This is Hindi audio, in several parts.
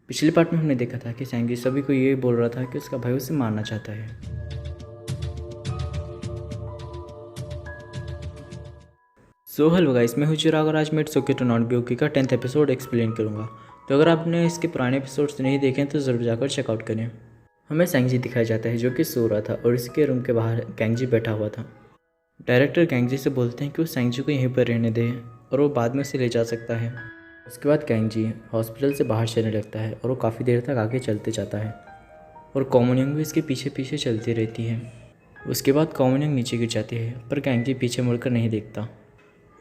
पिछले पार्ट में हमने देखा था कि सैंगी सभी को ये बोल रहा था कि उसका भाई उसे मारना चाहता है। सो हेलो गाइस, मैं हूं चिराग और आज मैं it's okay to not be okay का 10th एपिसोड एक्सप्लेन करूंगा। तो अगर आपने इसके पुराने एपिसोड्स नहीं देखे हैं तो ज़रूर जाकर चेकआउट करें। हमें सैंगजी दिखाया जाता है जो कि सो रहा था और इसके रूम के बाहर गैंगजी बैठा हुआ था। डायरेक्टर गैंगजी से बोलते हैं कि वो सैंगजी को यहीं पर रहने दे और वो बाद में उसे ले जा सकता है। उसके बाद गैंगजी हॉस्पिटल से बाहर चलने लगता है और वो काफ़ी देर तक आगे चलते जाता है और कॉमोनियंग भी इसके पीछे पीछे चलती रहती है। उसके बाद कॉमोनियंग नीचे गिर जाती है पर गैंगजी पीछे मुड़कर नहीं देखता।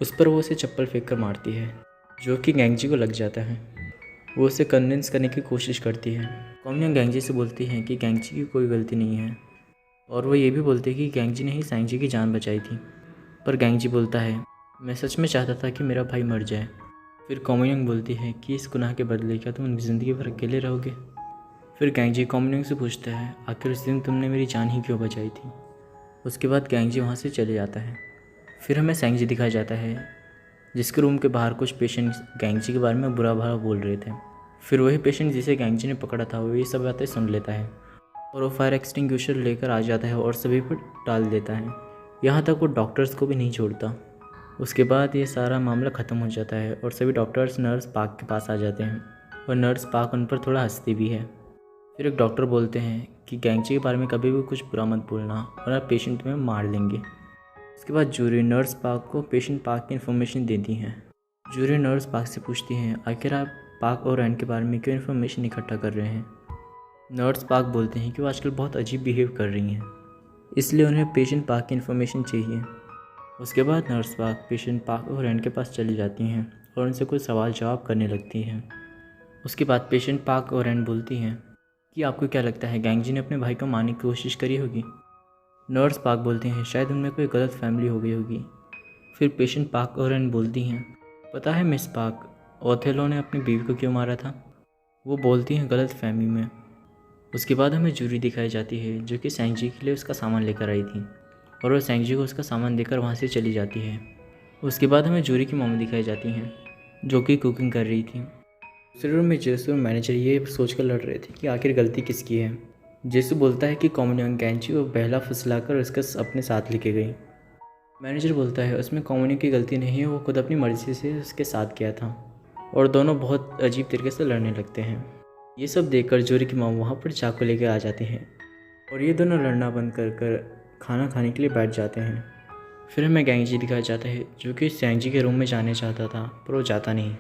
उस पर वो उसे चप्पल फेंक कर मारती है जो कि गैंगजी को लग जाता है। वो उसे कन्विंस करने की कोशिश करती है। कॉमोनियंग गैंगजी से बोलती है कि गैंगजी की कोई गलती नहीं है और वो ये भी बोलती है कि गैंगजी ने ही सैंगजी की जान बचाई थी। पर गैंगजी बोलता है, मैं सच में चाहता था कि मेरा भाई मर जाए। फिर कॉमोनियंग बोलती है कि इस गुनाह के बदले क्या तुम ज़िंदगी भर अकेले रहोगे। फिर गैंगजी कॉमोनियंग से पूछता है, आखिर उस दिन तुमने मेरी जान ही क्यों बचाई थी। उसके बाद गैंगजी वहाँ से चले जाता है। फिर हमें सैंगजी दिखाया जाता है जिसके रूम के बाहर कुछ पेशेंट गैंगजी के बारे में बुरा भला बोल रहे थे। फिर वही पेशेंट जिसे गैंगजी ने पकड़ा था वो ये सब बातें सुन लेता है और वो फायर एक्सटिंग्विशर लेकर आ जाता है और सभी पर डाल देता है, यहाँ तक वो डॉक्टर्स को भी नहीं छोड़ता। उसके बाद ये सारा मामला ख़त्म हो जाता है और सभी डॉक्टर्स नर्स पार्क के पास आ जाते हैं और नर्स पार्क उन पर थोड़ा हंसती भी है। फिर एक डॉक्टर बोलते हैं कि गैंगजी के बारे में कभी भी कुछ बुरा मत बोलना वरना पेशेंट में मार लेंगे। उसके बाद जूरी नर्स पार्क को पेशेंट पार्क की इन्फॉर्मेशन देती हैं। जूरी नर्स पार्क से पूछती हैं, आखिर आप पार्क और रैन के बारे में क्यों इन्फॉर्मेशन इकट्ठा कर रहे हैं। नर्स पार्क बोलते हैं कि वो आजकल बहुत अजीब बिहेव कर रही हैं इसलिए उन्हें पेशेंट पार्क की इन्फॉर्मेशन चाहिए। उसके बाद नर्स पार्क पेशेंट पार्क और रैन के पास चली जाती हैं और उनसे कुछ सवाल जवाब करने लगती हैं। उसके बाद पेशेंट पार्क और रैन बोलती हैं कि आपको क्या लगता है गैंगजी ने अपने भाई को मारने की कोशिश करी होगी। नर्स पार्क बोलते हैं शायद उनमें कोई गलत फैमिली हो गई होगी। फिर पेशेंट पार्क और रैन बोलती हैं, पता है मिस पार्क, ओथेलो ने अपनी बीवी को क्यों मारा था। वो बोलती हैं गलत फहमी में। उसके बाद हमें जूरी दिखाई जाती है जो कि सैंगजी के लिए उसका सामान लेकर आई थी और वो सैंगजी को उसका सामान देकर वहाँ से चली जाती है। उसके बाद हमें जूरी की मम्मी दिखाई जाती हैं जो कि कुकिंग कर रही थी। दूसरे रूम में जेसु और मैनेजर ये सोचकर लड़ रहे थे कि आखिर गलती किसकी है। जेसु बोलता है कि कॉमोनियंग गैंगजी को बहला फुसलाकर उसका अपने साथ लेके गई। मैनेजर बोलता है उसमें कॉमोनियंग की गलती नहीं है, वो खुद अपनी मर्जी से उसके साथ गया था और दोनों बहुत अजीब तरीके से लड़ने लगते हैं। ये सब देखकर जूरी की मॉम वहाँ पर चाकू लेके आ जाते हैं और ये दोनों लड़ना बंद कर खाना खाने के लिए बैठ जाते हैं। फिर हमें गैंगजी दिखाया जाता है जो कि सैंगजी के रूम में जाने चाहता था पर वो जाता नहीं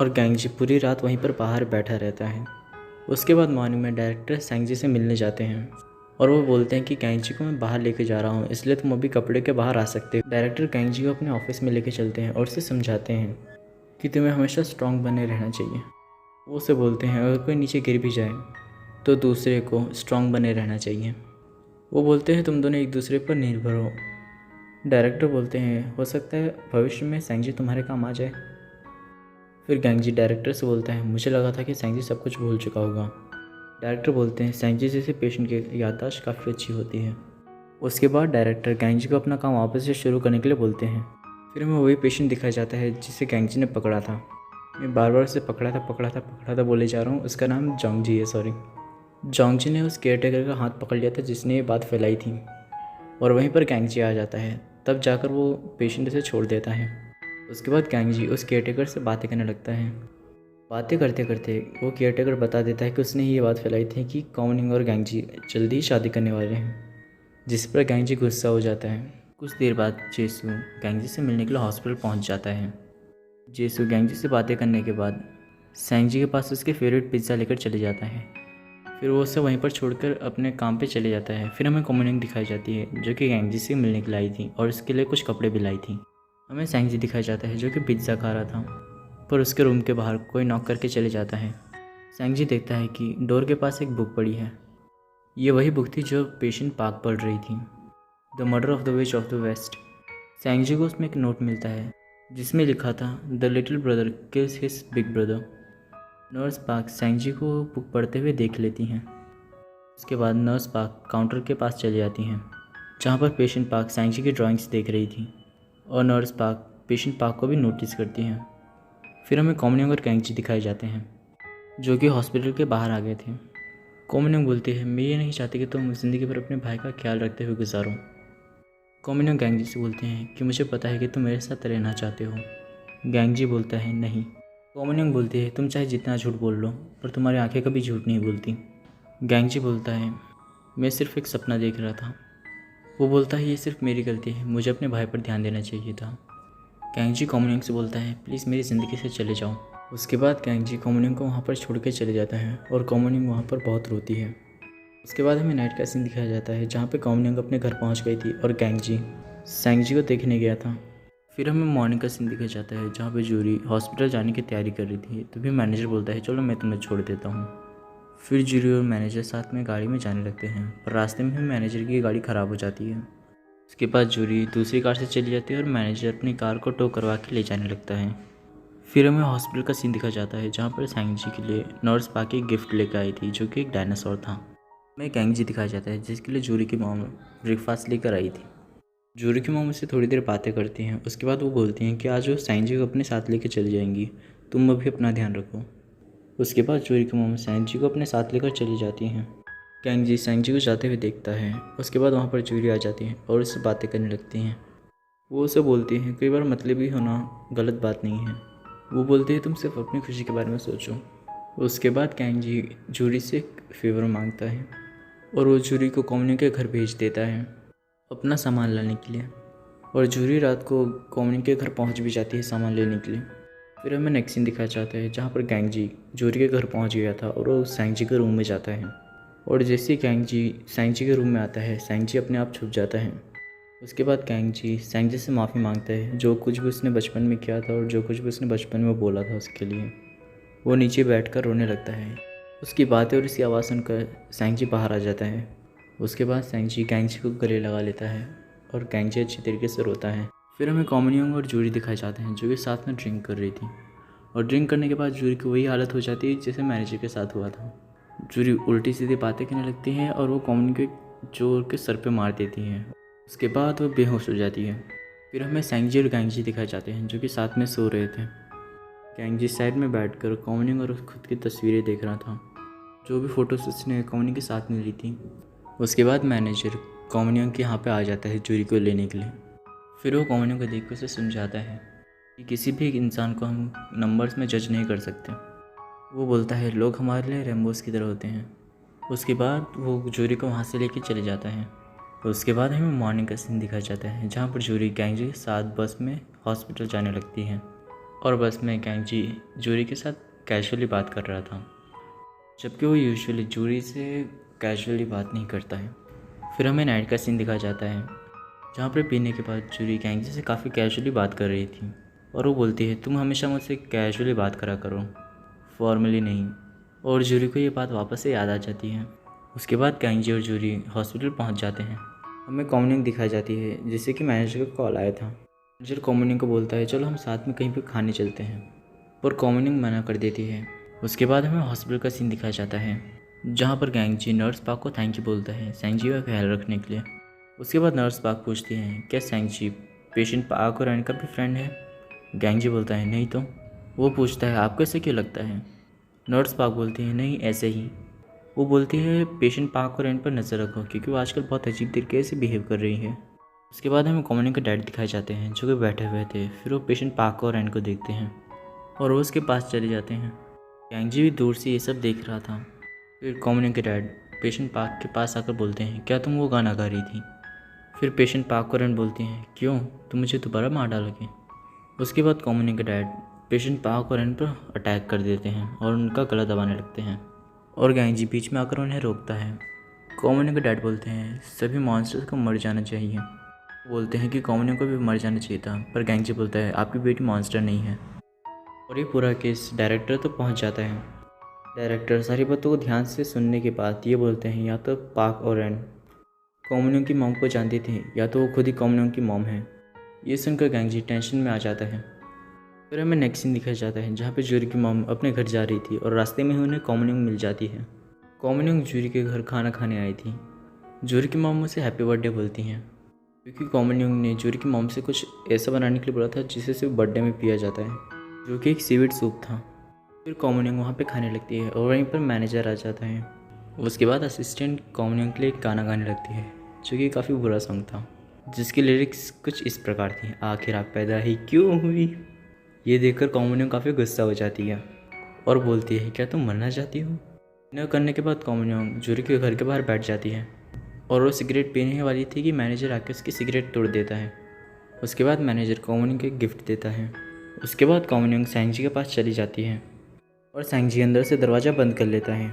और गैंगजी पूरी रात वहीं पर बाहर बैठा रहता है। उसके बाद मॉर्निंग में डायरेक्टर सैंगजी से मिलने जाते हैं और वो बोलते हैं कि गैंगजी को मैं बाहर लेके जा रहा हूँ इसलिए तुम अभी कपड़े के बाहर आ सकते हो। डायरेक्टर गैंगजी को अपने ऑफिस में लेके चलते हैं और उसे समझाते हैं कि तुम्हें हमेशा स्ट्रांग बने रहना चाहिए। वो उसे बोलते हैं अगर कोई नीचे गिर भी जाए तो दूसरे को स्ट्रांग बने रहना चाहिए। वो बोलते हैं तुम दोनों एक दूसरे पर निर्भर हो। डायरेक्टर बोलते हैं हो सकता है भविष्य में सैंगजी तुम्हारे काम आ जाए। फिर गैंगजी डायरेक्टर से बोलता है मुझे लगा था कि सैंगजी सब कुछ भूल चुका होगा। डायरेक्टर बोलते हैं सैंगजी जैसे पेशेंट की याददाश्त काफ़ी अच्छी होती है। उसके बाद डायरेक्टर गैंगजी को अपना काम वापस से शुरू करने के लिए बोलते हैं। फिर हमें वही पेशेंट दिखाया जाता है जिसे गैंगजी ने पकड़ा था। मैं बार बार उसे पकड़ा था बोले जा रहा हूँ। उसका नाम जोंगजी है, सॉरी। जोंगजी ने उस केयरटेकर का हाथ पकड़ लिया था जिसने ये बात फैलाई थी और वहीं पर गैंगजी आ जाता है। तब जाकर वो पेशेंट उसे छोड़ देता है। उसके बाद गैंगजी उस केयरटेकर से बातें करने लगता है। बातें करते करते वो केयरटेकर बता देता है कि उसने ये बात फैलाई थी कि कॉमनिंग और गैंगजी जल्दी ही शादी करने वाले हैं, जिस पर गैंगजी गुस्सा हो जाता है। कुछ देर बाद जेसु गैंगजी से मिलने के लिए हॉस्पिटल पहुंच जाता है। जेसु गैंगजी से बातें करने के बाद सैंगजी के पास उसके फेवरेट पिज़्ज़ा लेकर चले जाता है। फिर वो उसे वहीं पर छोड़कर अपने काम पे चले जाता है। फिर हमें कॉमोनियंग दिखाई जाती है जो कि गैंगजी से मिलने के लिए आई थी और उसके लिए कुछ कपड़े भी लाई थी। हमें सैंगजी दिखाया जाता है जो कि पिज़्ज़ा खा रहा था पर उसके रूम के बाहर कोई नॉक करके चले जाता है। सैंगजी देखता है कि डोर के पास एक बुक पड़ी है। ये वही बुक थी जो पेशेंट पार्क पढ़ रही थी, the murder of the witch of the west. Sangji को उसमें एक नोट मिलता है जिसमें लिखा था the little brother kills his big brother. Nurse Park Sangji को बुक पढ़ते हुए देख लेती हैं। उसके बाद नर्स पार्क काउंटर के पास चली जाती हैं जहाँ पर पेशेंट पार्क सैंगजी की ड्राइंग्स देख रही थी और नर्स पार्क पेशेंट पार्क को भी नोटिस करती हैं। फिर हमें कॉमनियंग और गैंगजी दिखाए जाते हैं। जो कि हॉस्पिटल के बाहर आ गए थे। कॉमिन्योंग बोलती है, मैं ये नहीं चाहती कि तुम ज़िंदगी भर अपने भाई का ख्याल रखते हुए गुजारो। कॉमिन्योंग गैंगजी से बोलते हैं कि मुझे पता है कि तुम मेरे साथ रहना चाहते हो। गैंगजी बोलता है नहीं। कॉमिन्योंग बोलती है, तुम चाहे जितना झूठ बोल लो पर तुम्हारी आंखें कभी झूठ नहीं बोलती। गैंगजी बोलता है, मैं सिर्फ एक सपना देख रहा था। वो बोलता है, ये सिर्फ मेरी गलती है, मुझे अपने भाई पर ध्यान देना चाहिए था। गैंगजी कॉमिन्योंग से बोलता है, प्लीज़ मेरी ज़िंदगी से चले जाओ। उसके बाद गैंगजी कॉमिन्योंग को वहाँ पर छोड़ के चले जाता है और कॉमिन्योंग वहाँ पर बहुत रोती है। उसके बाद हमें नाइट का सीन दिखाया जाता है जहाँ पे कॉमिन्योंग अपने घर पहुँच गई थी और गैंगजी सैंगजी को देखने गया था। फिर हमें मॉर्निंग का सीन दिखाया जाता है जहाँ पे जूरी हॉस्पिटल जाने की तैयारी कर रही थी। तभी मैनेजर बोलता है, चलो मैं तुम्हें छोड़ देता हूँ। फिर जूरी और मैनेजर साथ में गाड़ी में जाने लगते हैं पर रास्ते में ही मैनेजर की गाड़ी ख़राब हो जाती है। उसके बाद जूरी दूसरी कार से चली जाती है और मैनेजर अपनी कार को टो करवा के ले जाने लगता है। फिर हमें हॉस्पिटल का सीन दिखाया जाता है जहाँ पर सैंगजी के लिए नर्स पाके गिफ्ट लेकर आई थी जो कि एक डायनासोर था। हमें गैंगजी दिखाया जाता है जिसके लिए जूरी की मॉम ब्रेकफास्ट लेकर आई थी। जूरी की मॉम उससे थोड़ी देर बातें करती हैं। उसके बाद वो बोलती हैं कि आज वो सैंगजी को अपने साथ लेकर चली जाएंगी, तुम अभी अपना ध्यान रखो। उसके बाद जूरी की मॉम सैंगजी को अपने साथ लेकर चली जाती हैं। गैंगजी सैंगजी को जाते हुए देखता है। उसके बाद वहाँ पर जूरी आ जाती है और उससे बातें करने लगती हैं। वो उसे बोलती हैं, कई बार मतलबी होना गलत बात नहीं है। वो बोलती है, तुम सिर्फ अपनी खुशी के बारे में सोचो। उसके बाद गैंगजी जूरी से एक फेवर मांगता है और वो जूरी को कॉमिन्योंग के घर भेज देता है अपना सामान लाने के लिए। और जूरी रात को कॉमिन्योंग के घर पहुंच भी जाती है सामान लेने के लिए। फिर हमें नेक्स्ट सीन दिखाया जाता है जहां पर गैंगजी जूरी के घर पहुंच गया था और वो सैंगजी के रूम में जाता है। और जैसे ही गैंगजी सैंगजी के रूम में आता है, सैंगजी अपने आप छुप जाता है। उसके बाद गैंगजी सैंगजी से माफ़ी मांगता है जो कुछ भी उसने बचपन में किया था और जो कुछ भी उसने बचपन में बोला था उसके लिए। वो नीचे बैठकर रोने लगता है। उसकी बातें और उसकी आवाज़ सुनकर सैंगजी बाहर आ जाता है। उसके बाद सैंगजी गैंगजी को गले लगा लेता है और गैंगजी अच्छी तरीके से रोता है। फिर हमें कॉमिन्योंग और जूरी दिखाए जाते हैं जो कि साथ में ड्रिंक कर रही थी। और ड्रिंक करने के बाद जूरी की वही हालत हो जाती है जैसे मैनेजर के साथ हुआ था। जूरी उल्टी सीधी बातें करने लगती है और वो कॉमिन्योंग को जोर के सर पे मार देती है। उसके बाद वो बेहोश हो जाती है। फिर हमें सैंगजी और गैंगजी दिखाए जाते हैं जो कि साथ में सो रहे थे। गैंगजी साइड में बैठकर कॉमिन्योंग और खुद की तस्वीरें देख रहा था, जो भी फ़ोटोज़ उसने कॉमिन्योंग के साथ में ली थी। उसके बाद मैनेजर कॉमिन्योंग के यहाँ पे आ जाता है जूरी को लेने के लिए। फिर वो कॉमिन्योंग को देख कर उसे समझाता है कि किसी भी इंसान को हम नंबर्स में जज नहीं कर सकते। वो बोलता है, लोग हमारे लिए रेम्बोस की तरह होते हैं। उसके बाद वो जूरी को वहाँ से लेके चले जाता है। उसके बाद हमें मॉर्निंग का सीन दिखाया जाता है जहाँ पर जूरी गैंगजी के साथ बस में हॉस्पिटल जाने लगती है। और बस में गैंगजी जूरी के साथ कैजुअली बात कर रहा था, जबकि वो यूजुअली जूरी से कैजुअली बात नहीं करता है। फिर हमें नाइट का सीन दिखाया जाता है जहाँ पर पीने के बाद जूरी गैंगजी से काफ़ी कैजुअली बात कर रही थी। और वो बोलती है, तुम हमेशा मुझसे कैजुअली बात करा करो, फॉर्मली नहीं। और जूरी को ये बात वापस से याद आ जाती है। उसके बाद गैंगजी और जूरी हॉस्पिटल पहुँच जाते हैं। हमें कॉमिन्योंग दिखाई जाती है जिससे कि मैनेजर का कॉल आया था। मैनेजर कॉमिन्योंग को बोलता है, चलो हम साथ में कहीं पर खाने चलते हैं, पर कॉमिन्योंग मना कर देती है। उसके बाद हमें हॉस्पिटल का सीन दिखाया जाता है जहाँ पर गैंगजी नर्स पाक को थैंक यू बोलता है सैंगजी का ख्याल रखने के लिए। उसके बाद नर्स पाक पूछती हैं, क्या सैंगजी पेशेंट पाक और एंड का भी फ्रेंड है? गैंगजी बोलता है, नहीं तो। वो पूछता है, आपको ऐसे क्यों लगता है? नर्स पाक बोलती है, नहीं ऐसे ही। वो बोलती है, पेशेंट पाक और एंड पर नज़र रखो क्योंकि वो आजकल बहुत अजीब तरीके से बिहेव कर रही है। उसके बाद हमें कॉमिन्योंग के डैड दिखाए जाते हैं जो कि बैठे हुए थे। फिर वो पेशेंट पाक और एंड को देखते हैं और वो उसके पास चले जाते हैं। गैंगजी भी दूर से ये सब देख रहा था। फिर कॉमिन्योंग के डैड पेशेंट पाक के पास आकर बोलते हैं, क्या तुम वो गाना गा रही थी? फिर पेशेंट पाक और एंड बोलती हैं, क्यों, तुम मुझे दोबारा मार डालोगे? उसके बाद कॉमिन्योंग के डैड पेशेंट पाक और एंड पर अटैक कर देते हैं और उनका गला दबाने लगते हैं और गैंगजी बीच में आकर उन्हें रोकता है। कॉमिन्योंग के डैड बोलते हैं, सभी मॉन्स्टर्स को मर जाना चाहिए। बोलते हैं कि कॉमिन्योंग को भी मर जाना चाहिए था, पर गैंगजी बोलता है, आपकी बेटी मॉन्स्टर नहीं है। और ये पूरा केस डायरेक्टर तो पहुंच जाता है। डायरेक्टर सारी बातों को ध्यान से सुनने के बाद ये बोलते हैं, या तो पाक और एंड कॉमिन्योंग की मॉम को जानती थी या तो वो खुद ही कॉमिन्योंग की मॉम है। ये सुनकर गैंगजी टेंशन में आ जाता है। फिर हमें नेक्स्ट सीन दिखाया जाता है जहाँ पे जूरी की मॉम अपने घर जा रही थी और रास्ते में ही उन्हें कॉमिन्योंग मिल जाती है। कॉमिन्योंग जूरी के घर खाना खाने आई थी। जूरी की मॉम उसे हैप्पी बर्थडे बोलती हैं क्योंकि कॉमिन्योंग ने जूरी की मॉम से कुछ ऐसा बनाने के लिए बोला था जिसे सिर्फ बर्थडे में पिया जाता है, जो कि एक सीवीड सूप था। फिर कॉमनिंग वहाँ पे खाने लगती है और वहीं पर मैनेजर आ जाता है। उसके बाद असिस्टेंट कॉमनिंग के लिए एक गाना गाने लगती है जो कि काफ़ी बुरा सॉन्ग था, जिसकी लिरिक्स कुछ इस प्रकार थी, आखिर आप पैदा ही क्यों हुई। ये देखकर कॉमनिंग काफ़ी गुस्सा हो जाती है और बोलती है, क्या तुम मरना चाहती हो। डिनर करने के बाद कॉमनिंग जूरी के घर के बाहर बैठ जाती है और वो सिगरेट पीने वाली थी कि मैनेजर आके उसकी सिगरेट तोड़ देता है। उसके बाद मैनेजर कॉमनिंग को एक गिफ्ट देता है। उसके बाद कॉमनिंग सैंगजी के पास चली जाती है और सैंगजी अंदर से दरवाज़ा बंद कर लेता है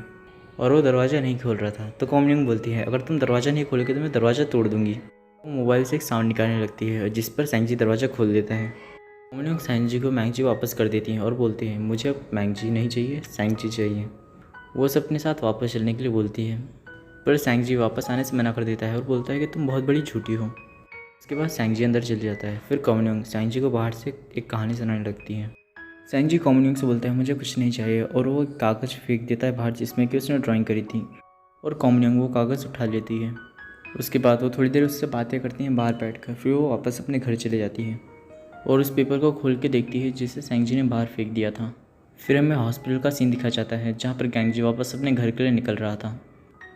और वो दरवाज़ा नहीं खोल रहा था। तो कॉमनिंग बोलती है, अगर तुम दरवाज़ा नहीं खोलोगे तो मैं दरवाज़ा तोड़ दूँगी। वो मोबाइल से एक साउंड निकालने लगती है जिस पर सैंगजी दरवाज़ा खोल देता है। कॉमनिंग सैंगजी को मैंगजी वापस कर देती है और बोलती है, मुझे अब मैंगजी नहीं चाहिए, सैंगजी चाहिए। वो सब अपने साथ वापस चलने के लिए बोलती है, पर सैंगजी वापस आने से मना कर देता है और बोलता है कि तुम बहुत बड़ी झूठी हो। उसके बाद सैंगजी अंदर चले जाता है। फिर कॉमनिंग सैंगजी को बाहर से एक कहानी सुनाने लगती है। सैंगजी कॉमनिंग से बोलता है, मुझे कुछ नहीं चाहिए, और वो एक कागज़ फेंक देता है बाहर जिसमें कि उसने ड्राइंग करी थी, और कॉमनिंग वो कागज़ उठा लेती है। उसके बाद वो थोड़ी देर उससे बातें करती हैं बाहर बैठकर। फिर वो वापस अपने घर चले जाती है और उस पेपर को खोल के देखती है जिसे सैंगजी ने बाहर फेंक दिया था। फिर हमें हॉस्पिटल का सीन दिखाया जाता है जहाँ पर गैंगजी वापस अपने घर के लिए निकल रहा था।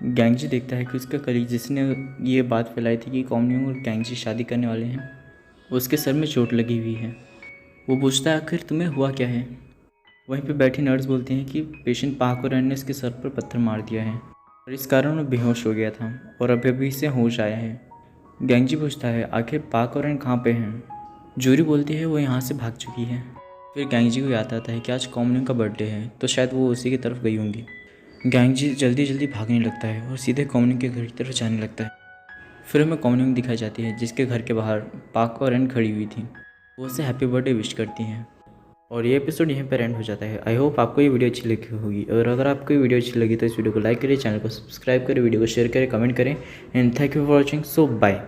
गैंगजी देखता है कि उसका कलीग जिसने ये बात फैलाई थी कि कॉमनिंग और गैंगजी शादी करने वाले हैं, उसके सर में चोट लगी हुई है। वो पूछता है, आखिर तुम्हें हुआ क्या है। वहीं पे बैठी नर्स बोलती हैं कि पेशेंट पाक और ने उसके सर पर पत्थर मार दिया है और इस कारण वो बेहोश हो गया था और अभी अभी से होश आया है। गैंगजी पूछता है, आखिर पाक और कहाँ पे हैं। जूरी बोलती है वो यहाँ से भाग चुकी है। फिर गैंगजी को याद आता है कि आज कॉमनिंग का बर्थडे है, तो शायद वो उसी की तरफ गई होंगी। गैंगजी जल्दी जल्दी भागने लगता है और सीधे कॉमनिंग के घर की तरफ जाने लगता है। फिर हमें कॉमनिंग दिखाई जाती है जिसके घर के बाहर पाक और एन खड़ी हुई थी। वो उसे हैप्पी बर्थडे विश करती हैं और ये एपिसोड यहीं पर एंड हो जाता है। आई होप आपको ये वीडियो अच्छी लगी होगी, और अगर आपको ये वीडियो अच्छी लगी तो इस वीडियो को लाइक करें, चैनल को सब्सक्राइब करें, वीडियो को शेयर करें, कमेंट करें, and thank you for watching. So bye.